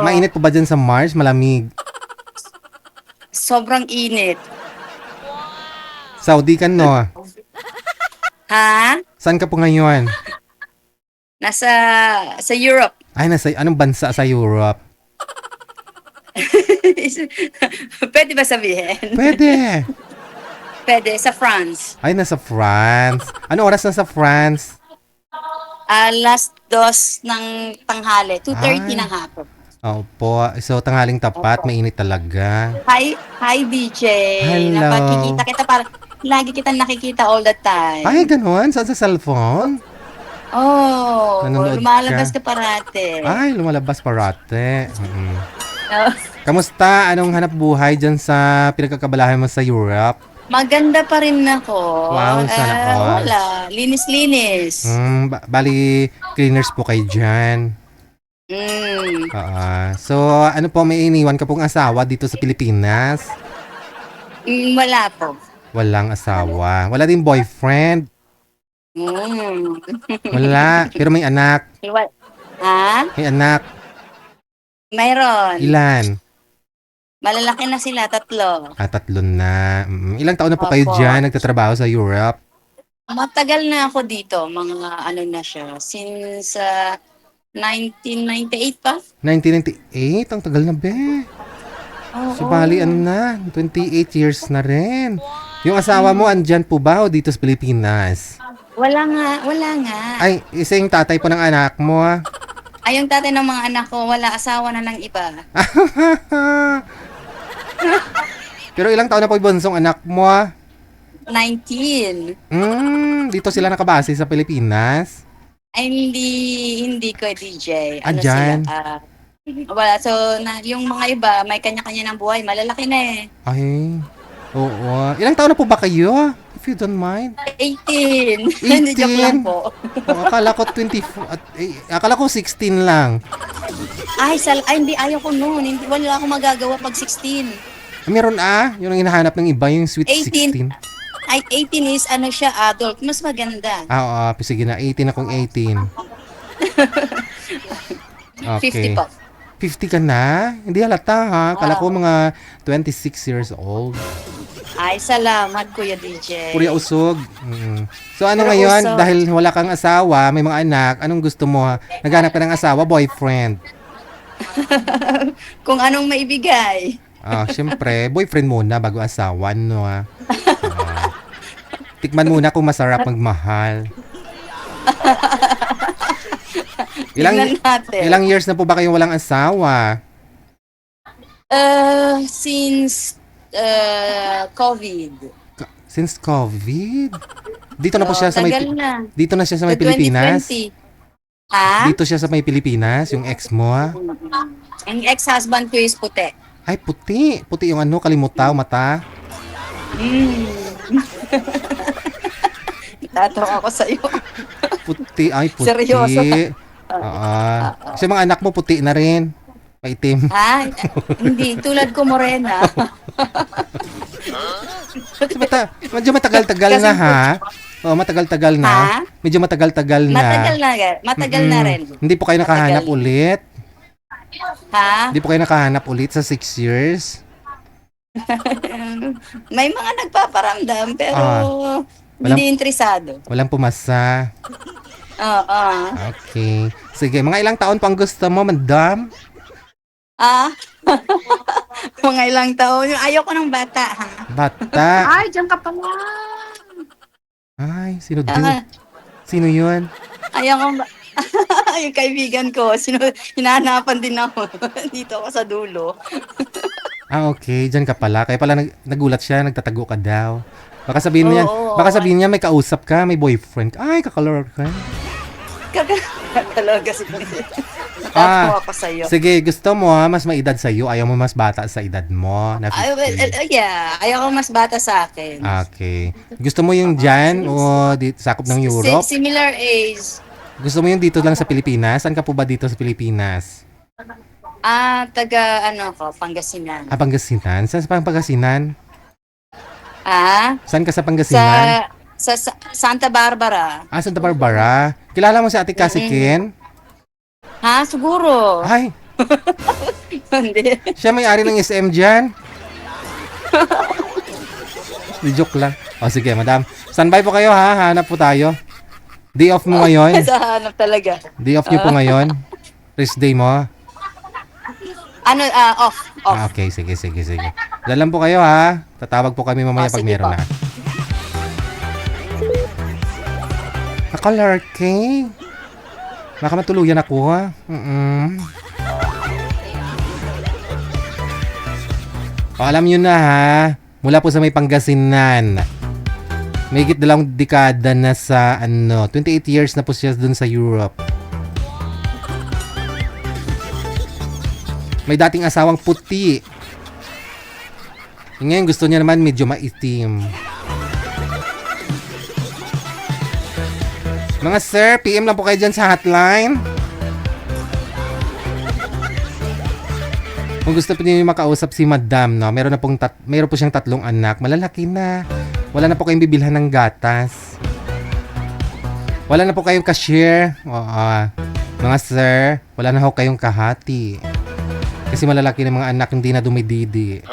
Mainit po ba dyan sa Mars? Malamig. Sobrang init. Saudi ka, no? Ha? Saan ka po ngayon? Nasa sa Europe. Ay, nasa anong bansa sa Europe? Pwede ba sabihin? Pwede. Pwede, sa France. Ay, nasa France. Anong oras na sa France? Last dos ng tanghali, 2:30 Ay. ng hapon. Opo. So, tanghaling tapat. Mainit talaga. Hi DJ. Hello. Napakikita kita lagi kita nakikita all the time. Ay, ganun? Saan sa cellphone? Oh, Nanonood lumalabas ka? ka parate. Ay, lumalabas parate. Oh, Kamusta? Anong hanap buhay dyan sa pinagkakabalahan mo sa Europe? maganda pa rin ako. Wow, sana all. Wala, linis-linis. Bali, cleaners po kayo dyan. Mm. So, ano po, may iniwan ka pong asawa dito sa Pilipinas? Wala po. Walang asawa. Wala din boyfriend? Mm. Wala. Pero may anak. Ha? May anak. Mayroon. Ilan? Malalaki na sila, 3. 3 na. Ilang taon na po kayo Opo. dyan nagtatrabaho sa Europe? Matagal na ako dito, mga ano na siya, since 1998 pa. 1998? Ang tagal na, be. Oo. So, bali, ano na? 28 years na rin. Yung asawa mo, andyan po ba o dito sa Pilipinas? Wala nga. Ay, isa yung tatay po ng anak mo, ah. Ay, yung tatay ng mga anak ko, wala asawa na ng iba. Pero ilang taon na po yung bunsong anak mo, ah? 19. Dito sila nakabase sa Pilipinas? Ay, hindi ko DJ. Ano Andyan? sila? Wala. So, yung mga iba, may kanya-kanya ng buhay. Malalaki na eh. Ay, oo. Ilang taon na po ba kayo? If you don't mind. 18. Hindi, joke lang po. Akala ko akala ko 16 lang. Ay, hindi. Ayaw ko noon. Hindi, wala akong magagawa pag 16. Meron yung hinahanap ng iba, yung sweet 18. 16. Ay, 18 is ano siya, adult. Mas maganda. Oo, sige na. 18 akong 18. 50 Okay. po. 50 ka na? Hindi halata, ha? Kala ko mga 26 years old. Ay, salamat, Kuya DJ. Puri usog. So ano Puro ngayon, usog. dahil wala kang asawa, may mga anak, anong gusto mo? Naghanap ka ng asawa, boyfriend? Kung anong maibigay. Syempre, boyfriend muna bago asawa, no? Tikman muna kung masarap magmahal. Tingnan natin. Ilang years na po ba kayong walang asawa? Since COVID. Since COVID? Dito na po siya sa may Tagal na. Dito na siya sa may To Pilipinas? 2020. Ha? Dito siya sa may Pilipinas, yung ex mo, ha? Ang ex-husband ko is puti. Ay, puti. Puti yung ano, kalimutaw, mata. Tatawa ako sa'yo. Puti, ay, puti. Seryoso? Kasi mga anak mo, puti na rin. Maitim. Ha? Hindi. Tulad ko, morena. Medyo matagal-tagal na, ha? Oo, matagal-tagal na. Ha? Medyo matagal-tagal na. Matagal na rin. Hindi po kayo nakahanap Matagal. ulit? Ha? Hindi po kayo nakahanap ulit sa 6 years? May mga nagpaparamdam, pero hindi interesado. Walang pumasa. Oo. Okay. Sige, mga ilang taon pang gusto mo, madam? Mga ilang taon. Ayaw ko ng bata, ha? Bata. Ay, diyan ka pala. Ay, sino doon? Sino yun? Ayaw ko yung kaibigan ko. Hinahanapan din ako. Dito ako sa dulo. Okay. Diyan ka pala. Kaya pala nagulat siya, nagtatago ka daw. Baka sabihin niya, Oo. baka sabihin niya may kausap ka, may boyfriend ka. Ay, kakalor ka. Talaga si Natatawa ko sa'yo. Sige, gusto mo mas maedad sa'yo. Ayaw mo mas bata sa edad mo. Na Ay, 50. yeah. Ayaw ko mas bata sa akin. Okay. Gusto mo yung dyan o sakop ng Europe? Similar age. Gusto mo yung dito lang sa Pilipinas? Saan ka po ba dito sa Pilipinas? Taga Pangasinan. Pangasinan? Saan sa Pangasinan? Saan ka sa Sa Pangasinan? Santa Barbara. Santa Barbara. Kilala mo si Ate Cassie Ken? Ha? Siguro. Ay, Hindi. Siya may-ari ng SM dyan. Di joke lang. O sige, madam. Standby po kayo ha. Hanap po tayo. Day off mo ngayon. Sa hanap talaga. Day off niyo po ngayon. Rest day mo. Ano, off. Ah, okay, sige. Diyan lang po kayo ha. Tatawag po kami mamaya pag Sige meron po. na. Nakalarking. Baka matuluyan ako ha. O, alam nyo na ha. Mula po sa may Pangasinan. May higit 2 dekada na sa 28 years na po siya dun sa Europe. May dating asawang puti. Ngayon gusto niya naman medyo maitim. Mga sir, PM lang po kayo dyan sa hotline. Kung gusto po niyo makausap si Madam, no? Meron po siyang 3 anak. Malalaki na. Wala na po kayong bibilhan ng gatas. Wala na po kayong cashier. Oo. Mga sir, wala na ho kayong kahati. Kasi malalaki ng mga anak, hindi na dumididi.